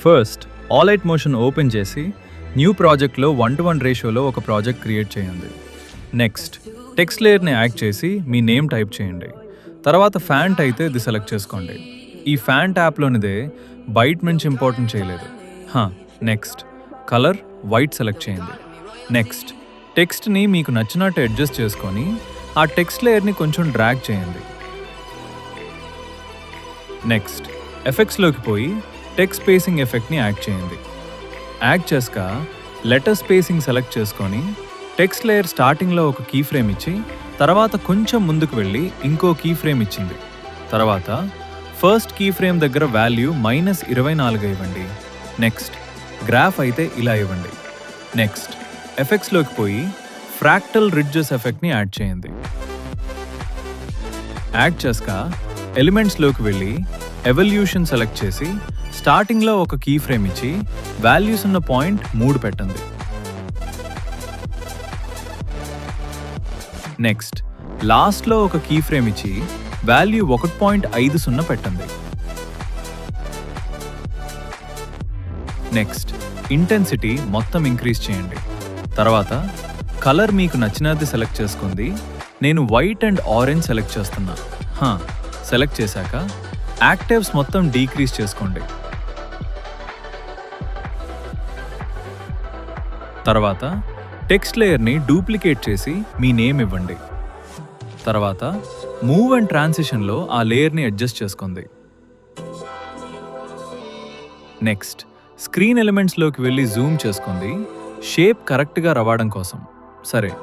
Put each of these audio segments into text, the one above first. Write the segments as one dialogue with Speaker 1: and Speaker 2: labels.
Speaker 1: First all motion open చేసి new ప్రాజెక్ట్లో 1:1 రేషియోలో ఒక ప్రాజెక్ట్ క్రియేట్ చేయండి. నెక్స్ట్ టెక్స్ట్ లేయర్ని యాడ్ చేసి మీ నేమ్ టైప్ చేయండి. తర్వాత ఫ్యాంట్ అయితే ఇది సెలెక్ట్ చేసుకోండి. ఈ ఫ్యాంట్ యాప్లోనిదే బైట్ నుంచి ఇంపార్టెంట్ చేయలేదు. నెక్స్ట్ కలర్ వైట్ సెలెక్ట్ చేయండి. నెక్స్ట్ టెక్స్ట్ని మీకు నచ్చినట్టు అడ్జస్ట్ చేసుకొని ఆ టెక్స్ట్ లేయర్ని కొంచెం డ్రాగ్ చేయండి. నెక్స్ట్ ఎఫెక్ట్స్లోకి పోయి టెక్స్ట్ స్పేసింగ్ ఎఫెక్ట్ని యాడ్ చేయండి. యాడ్ చేసాక లెటర్ స్పేసింగ్ సెలెక్ట్ చేసుకొని టెక్స్ట్ లేయర్ స్టార్టింగ్లో ఒక కీ ఫ్రేమ్ ఇచ్చి తర్వాత కొంచెం ముందుకు వెళ్ళి ఇంకో కీ ఫ్రేమ్ ఇచ్చింది. తర్వాత ఫస్ట్ కీ ఫ్రేమ్ దగ్గర వాల్యూ -24 ఇవ్వండి. నెక్స్ట్ గ్రాఫ్ అయితే ఇలా ఇవ్వండి. నెక్స్ట్ ఎఫెక్ట్స్లోకి పోయి ఫ్రాక్టల్ రిడ్జెస్ ఎఫెక్ట్ని యాడ్ చేయండి. యాడ్ చేసాక ఎలిమెంట్స్లోకి వెళ్ళి ఎవల్యూషన్ సెలెక్ట్ చేసి స్టార్టింగ్లో ఒక కీ ఫ్రేమ్ ఇచ్చి వాల్యూస్ ఉన్న పాయింట్ 3 పెట్టండి. నెక్స్ట్ లాస్ట్లో ఒక కీ ఫ్రేమ్ ఇచ్చి వాల్యూ 1.50 పెట్టండి. నెక్స్ట్ ఇంటెన్సిటీ మొత్తం ఇంక్రీజ్ చేయండి. తర్వాత కలర్ మీకు నచ్చినది సెలెక్ట్ చేసుకుంది. నేను వైట్ అండ్ ఆరెంజ్ సెలెక్ట్ చేస్తున్నా. సెలెక్ట్ చేశాక యాక్టివ్స్ మొత్తం డీక్రీజ్ చేసుకోండి. తర్వాత టెక్స్ట్ లేయర్ని డూప్లికేట్ చేసి మీ నేమ్ ఇవ్వండి. తర్వాత మూవ్ అండ్ ట్రాన్సిషన్లో ఆ లేయర్ని అడ్జస్ట్ చేసుకోండి. నెక్స్ట్ స్క్రీన్ ఎలిమెంట్స్లోకి వెళ్ళి జూమ్ చేసుకోండి షేప్ కరెక్ట్గా రావడం కోసం. సరే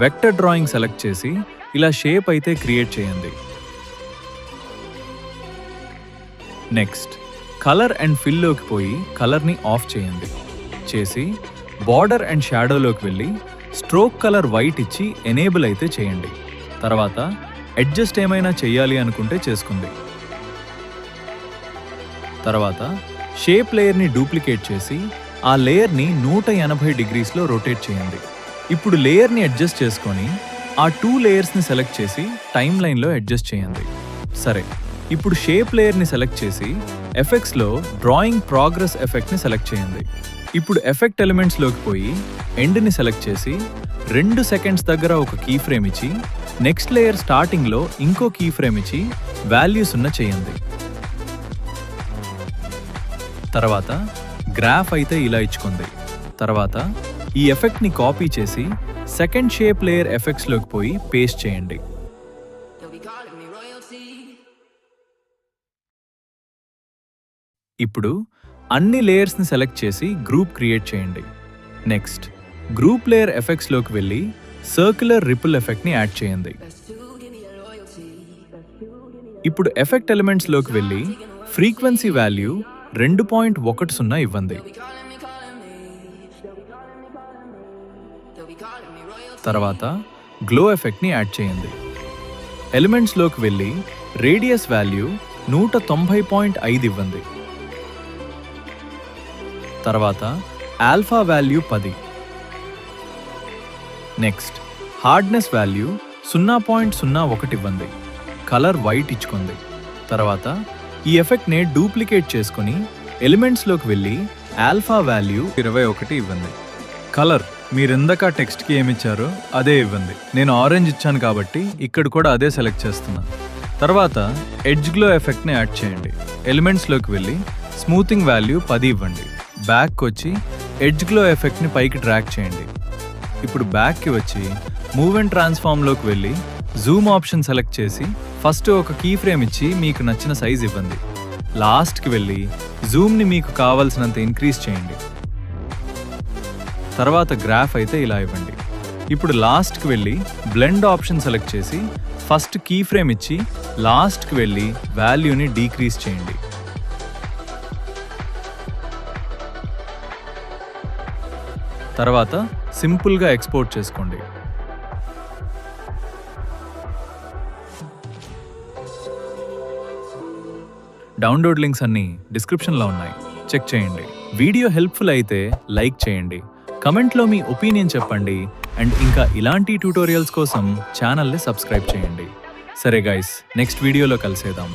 Speaker 1: వెక్టర్ డ్రాయింగ్ సెలెక్ట్ చేసి ఇలా షేప్ అయితే క్రియేట్ చేయండి. నెక్స్ట్ కలర్ అండ్ ఫిల్లోకి పోయి కలర్ని ఆఫ్ చేయండి. చేసి బార్డర్ అండ్ షాడోలోకి వెళ్ళి స్ట్రోక్ కలర్ వైట్ ఇచ్చి ఎనేబుల్ అయితే చేయండి. తర్వాత అడ్జస్ట్ ఏమైనా చేయాలి అనుకుంటే చేసుకుంది. తర్వాత షేప్ లేయర్ని డూప్లికేట్ చేసి ఆ లేయర్ని 180 డిగ్రీస్లో రొటేట్ చేయండి. ఇప్పుడు లేయర్ని అడ్జస్ట్ చేసుకొని ఆ 2 లేయర్స్ని సెలెక్ట్ చేసి టైమ్ లైన్లో అడ్జస్ట్ చేయండి. సరే ఇప్పుడు షేప్ లేయర్ని సెలెక్ట్ చేసి ఎఫెక్ట్స్లో డ్రాయింగ్ ప్రోగ్రెస్ ఎఫెక్ట్ని సెలెక్ట్ చేయండి. ఇప్పుడు ఎఫెక్ట్ ఎలిమెంట్స్లోకి పోయి ఎండ్ని సెలెక్ట్ చేసి 2 సెకండ్స్ దగ్గర ఒక కీ ఫ్రేమ్ ఇచ్చి నెక్స్ట్ లేయర్ స్టార్టింగ్లో ఇంకో కీ ఫ్రేమ్ ఇచ్చి వాల్యూస్ ఉన్న చేయండి. తర్వాత గ్రాఫ్ అయితే ఇలా ఇచ్చుకుంది. తర్వాత ఈ ఎఫెక్ట్ని కాపీ చేసి సెకండ్ షేప్ లేయర్ ఎఫెక్ట్స్లోకి పోయి పేస్ట్ చేయండి. ఇప్పుడు అన్ని లేయర్స్ని సెలెక్ట్ చేసి గ్రూప్ క్రియేట్ చేయండి. నెక్స్ట్ గ్రూప్ లేయర్ ఎఫెక్ట్స్లోకి వెళ్ళి సర్క్యులర్ రిపుల్ ఎఫెక్ట్ని యాడ్ చేయండి. ఇప్పుడు ఎఫెక్ట్ ఎలిమెంట్స్లోకి వెళ్ళి ఫ్రీక్వెన్సీ వాల్యూ 2.10 ఇవ్వండి. తర్వాత గ్లో ఎఫెక్ట్ని యాడ్ చేయండి. ఎలిమెంట్స్లోకి వెళ్ళి రేడియస్ వాల్యూ 190.5 ఇవ్వండి. తర్వాత alpha value 10. Next hardness value 0.01 ఇవ్వండి. కలర్ వైట్ ఇచ్చుకుంది. తర్వాత ఈ ఎఫెక్ట్ని డూప్లికేట్ చేసుకుని ఎలిమెంట్స్లోకి వెళ్ళి ఆల్ఫా వాల్యూ 21 ఇవ్వండి. కలర్ మీరిందాక టెక్స్ట్కి ఏమిచ్చారో అదే ఇవ్వండి. నేను ఆరెంజ్ ఇచ్చాను కాబట్టి ఇక్కడ కూడా అదే సెలెక్ట్ చేస్తున్నా. తర్వాత ఎడ్జ్ గ్లో ఎఫెక్ట్ని యాడ్ చేయండి. ఎలిమెంట్స్లోకి వెళ్ళి స్మూతింగ్ వాల్యూ 10 ఇవ్వండి. బ్యాక్కి వచ్చి ఎడ్జ్ గ్లో ఎఫెక్ట్ని పైకి డ్రాగ్ చేయండి. ఇప్పుడు బ్యాక్కి వచ్చి మూవ్ అండ్ ట్రాన్స్ఫార్మ్లోకి వెళ్ళి జూమ్ ఆప్షన్ సెలెక్ట్ చేసి ఫస్ట్ ఒక కీ ఫ్రేమ్ ఇచ్చి మీకు నచ్చిన సైజ్ ఇవ్వండి. లాస్ట్కి వెళ్ళి జూమ్ని మీకు కావాల్సినంత ఇంక్రీజ్ చేయండి. తర్వాత గ్రాఫ్ అయితే ఇలా ఇవ్వండి. ఇప్పుడు లాస్ట్కి వెళ్ళి బ్లెండ్ ఆప్షన్ సెలెక్ట్ చేసి ఫస్ట్ కీ ఫ్రేమ్ ఇచ్చి లాస్ట్కి వెళ్ళి వాల్యూని డీక్రీజ్ చేయండి. తర్వాత సింపుల్గా ఎక్స్పోర్ట్ చేసుకోండి. డౌన్లోడ్ లింక్స్ అన్నీ డిస్క్రిప్షన్లో ఉన్నాయి, చెక్ చేయండి. వీడియో హెల్ప్ఫుల్ అయితే లైక్ చేయండి, కమెంట్లో మీ ఒపీనియన్ చెప్పండి అండ్ ఇంకా ఇలాంటి ట్యూటోరియల్స్ కోసం ఛానల్ని సబ్స్క్రైబ్ చేయండి. సరే గైస్, నెక్స్ట్ వీడియోలో కలిసేద్దాం.